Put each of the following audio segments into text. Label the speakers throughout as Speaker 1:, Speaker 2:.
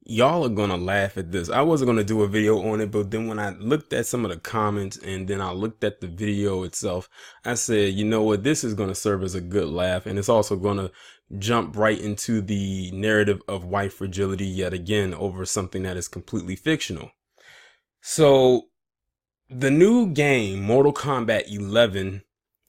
Speaker 1: Y'all are gonna laugh at this. I wasn't gonna do a video on it, but then when I looked at some of the comments and then I looked at the video itself, I said, you know what, this is gonna serve as a good laugh, and it's also gonna jump right into the narrative of white fragility yet again over something that is completely fictional. So the new game, Mortal Kombat 11,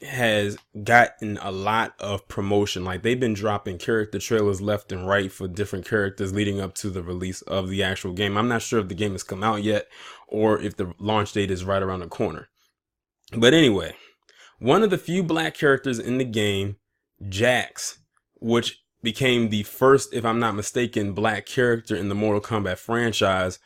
Speaker 1: has gotten a lot of promotion. Like, they've been dropping character trailers left and right for different characters leading up to the release of the actual game. I'm not sure if the game has come out yet or if the launch date is right around the corner. But anyway, one of the few black characters in the game, Jax, which became the first, if I'm not mistaken, black character in the Mortal Kombat franchise,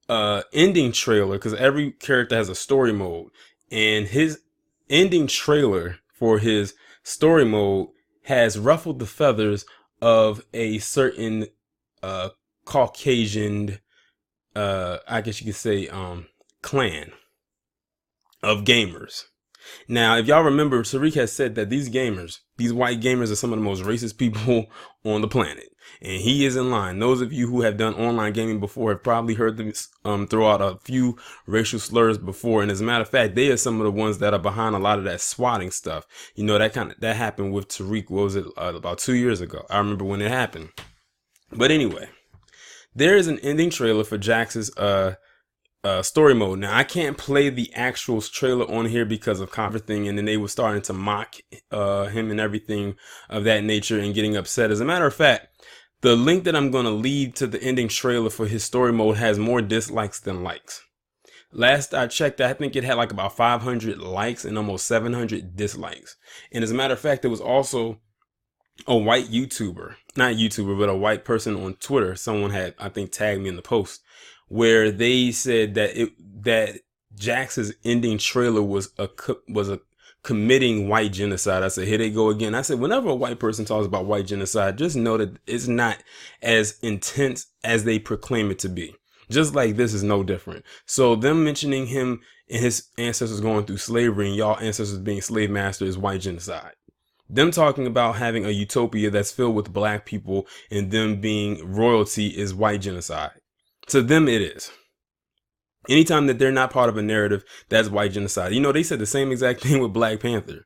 Speaker 1: ending trailer, because every character has a story mode, and his ending trailer for his story mode has ruffled the feathers of a certain Caucasian, I guess you could say, clan of gamers. Now, if y'all remember, Tariq has said that these white gamers, are some of the most racist people on the planet. And he is in line. Those of you who have done online gaming before have probably heard them throw out a few racial slurs before. And as a matter of fact, they are some of the ones that are behind a lot of that swatting stuff. You know, that happened with Tariq, what was it, about 2 years ago. I remember when it happened. But anyway, there is an ending trailer for Jax's story mode. Now, I can't play the actual trailer on here because of everything, and then they were starting to mock him and everything of that nature and getting upset. As a matter of fact, the link that I'm going to lead to the ending trailer for his story mode has more dislikes than likes. Last I checked, I think it had like about 500 likes and almost 700 dislikes. And as a matter of fact, there was also a white YouTuber, not YouTuber, but a white person on Twitter. Someone had, I think, tagged me in the post, where they said that Jax's ending trailer was a committing white genocide. I said, here they go again. I said, whenever a white person talks about white genocide, just know that it's not as intense as they proclaim it to be. Just like this is no different. So them mentioning him and his ancestors going through slavery and y'all ancestors being slave masters is white genocide. Them talking about having a utopia that's filled with black people and them being royalty is white genocide. To them, it is. Anytime that they're not part of a narrative, that's white genocide. You know, they said the same exact thing with Black Panther.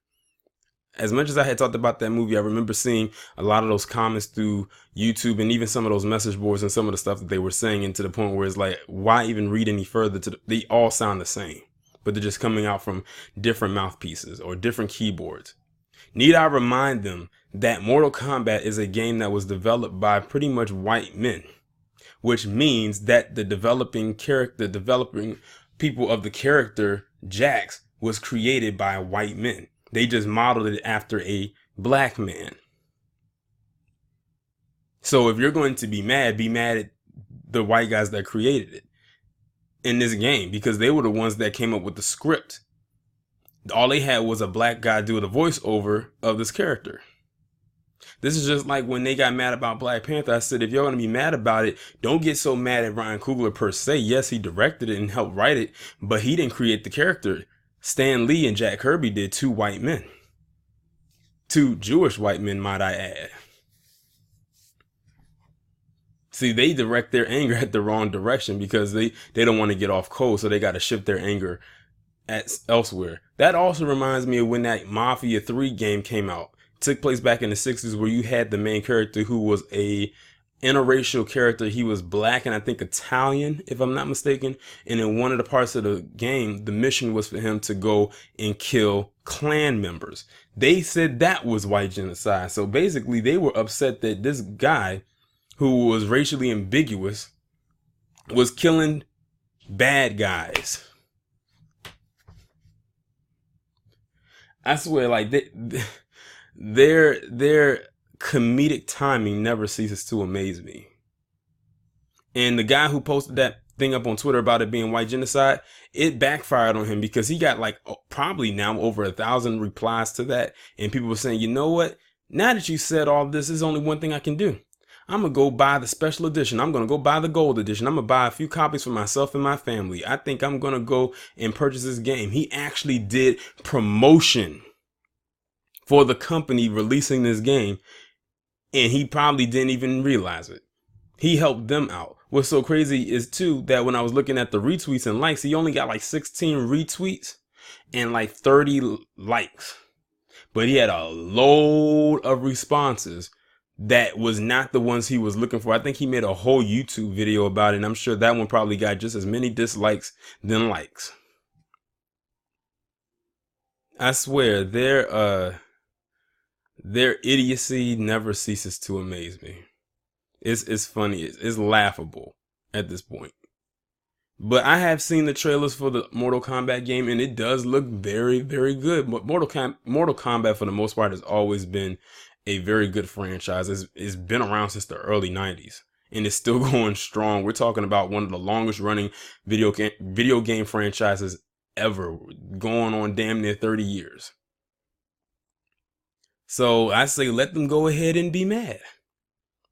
Speaker 1: As much as I had talked about that movie, I remember seeing a lot of those comments through YouTube and even some of those message boards and some of the stuff that they were saying, and to the point where it's like, why even read any further? They all sound the same, but they're just coming out from different mouthpieces or different keyboards. Need I remind them that Mortal Kombat is a game that was developed by pretty much white men, which means that the developing people of the character Jax was created by white men. They just modeled it after a black man. So if you're going to be mad at the white guys that created it in this game, because they were the ones that came up with the script. All they had was a black guy do the voiceover of this character. This is just like when they got mad about Black Panther. I said, if you're going to be mad about it, don't get so mad at Ryan Coogler per se. Yes, he directed it and helped write it, but he didn't create the character. Stan Lee and Jack Kirby did. Two white men. Two Jewish white men, might I add. See, they direct their anger at the wrong direction because they don't want to get off cold, so they got to shift their anger elsewhere. That also reminds me of when that Mafia 3 game came out. Took place back in the 60s, where you had the main character who was a interracial character. He was black and I think Italian, if I'm not mistaken. And in one of the parts of the game, the mission was for him to go and kill Klan members. They said that was white genocide. So basically they were upset that this guy who was racially ambiguous was killing bad guys. I swear, like their comedic timing never ceases to amaze me. And the guy who posted that thing up on Twitter about it being white genocide, it backfired on him because he got like probably now over 1,000 replies to that. And people were saying, you know what? Now that you said all this, there's only one thing I can do. I'm going to go buy the special edition. I'm going to go buy the gold edition. I'm going to buy a few copies for myself and my family. I think I'm going to go and purchase this game. He actually did promotion for the company releasing this game, and he probably didn't even realize it. He helped them out. What's so crazy is too that when I was looking at the retweets and likes, he only got like 16 retweets and like 30 likes. But he had a load of responses that was not the ones he was looking for. I think he made a whole YouTube video about it, and I'm sure that one probably got just as many dislikes than likes. I swear, their idiocy never ceases to amaze me. It's funny. It's laughable at this point. But I have seen the trailers for the Mortal Kombat game, and it does look very, very good. But Mortal Kombat, for the most part, has always been a very good franchise. It's been around since the early 90s, and it's still going strong. We're talking about one of the longest running video game franchises ever, going on damn near 30 years. So I say let them go ahead and be mad.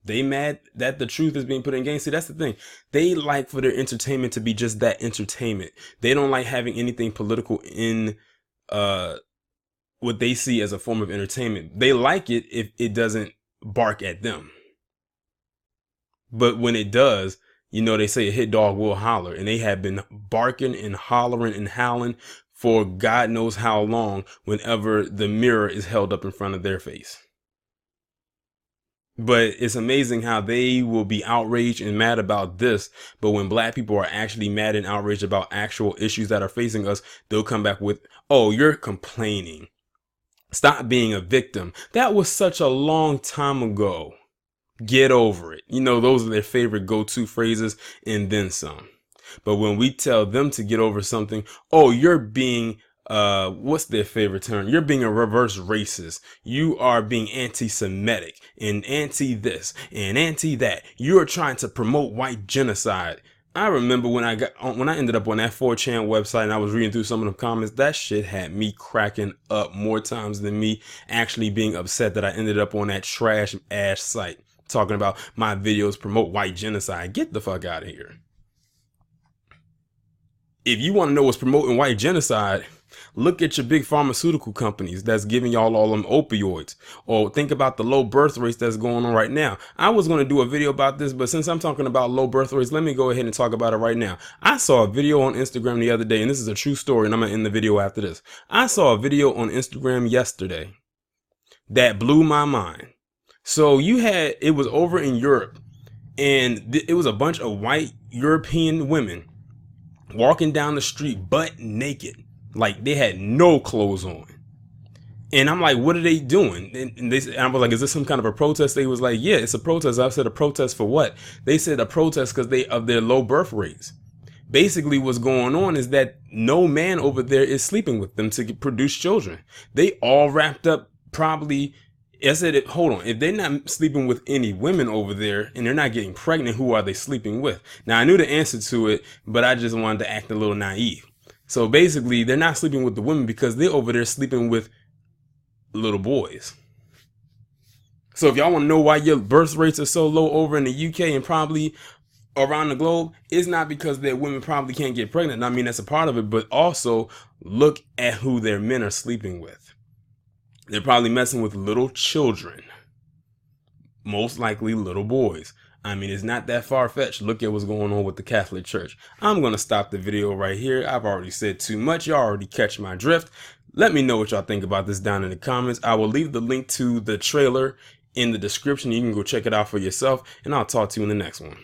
Speaker 1: They mad that the truth is being put in games. See, that's the thing. They like for their entertainment to be just that, entertainment. They don't like having anything political in what they see as a form of entertainment. They like it if it doesn't bark at them. But when it does, you know, they say a hit dog will holler, and they have been barking and hollering and howling for God knows how long whenever the mirror is held up in front of their face. But it's amazing how they will be outraged and mad about this, but when black people are actually mad and outraged about actual issues that are facing us, they'll come back with, oh, you're complaining. Stop being a victim. That was such a long time ago. Get over it. You know, those are their favorite go-to phrases, and then some. But when we tell them to get over something, oh, you're being what's their favorite term? You're being a reverse racist. You are being anti-Semitic and anti this and anti that. You are trying to promote white genocide. I remember when I ended up on that 4chan website and I was reading through some of the comments, that shit had me cracking up more times than me actually being upset that I ended up on that trash ass site talking about my videos promote white genocide. Get the fuck out of here. If you want to know what's promoting white genocide, look at your big pharmaceutical companies that's giving y'all all them opioids. Or think about the low birth rates that's going on right now. I was going to do a video about this, but since I'm talking about low birth rates, let me go ahead and talk about it right now. I saw a video on Instagram the other day, and this is a true story, and I'm going to end the video after this. I saw a video on Instagram yesterday that blew my mind. So it was over in Europe, and it was a bunch of white European women walking down the street butt naked. Like they had no clothes on. And I'm like, what are they doing? And I was like, is this some kind of a protest? They was like, yeah, it's a protest. I said, a protest for what? They said a protest because of their low birth rates. Basically what's going on is that no man over there is sleeping with them to produce children. They all wrapped up probably. I said, hold on, if they're not sleeping with any women over there and they're not getting pregnant, who are they sleeping with? Now I knew the answer to it, but I just wanted to act a little naive. So basically, they're not sleeping with the women because they're over there sleeping with little boys. So if y'all want to know why your birth rates are so low over in the UK and probably around the globe, it's not because their women probably can't get pregnant. I mean, that's a part of it, but also look at who their men are sleeping with. They're probably messing with little children, most likely little boys. I mean, it's not that far-fetched. Look at what's going on with the Catholic Church. I'm going to stop the video right here. I've already said too much. Y'all already catch my drift. Let me know what y'all think about this down in the comments. I will leave the link to the trailer in the description. You can go check it out for yourself, and I'll talk to you in the next one.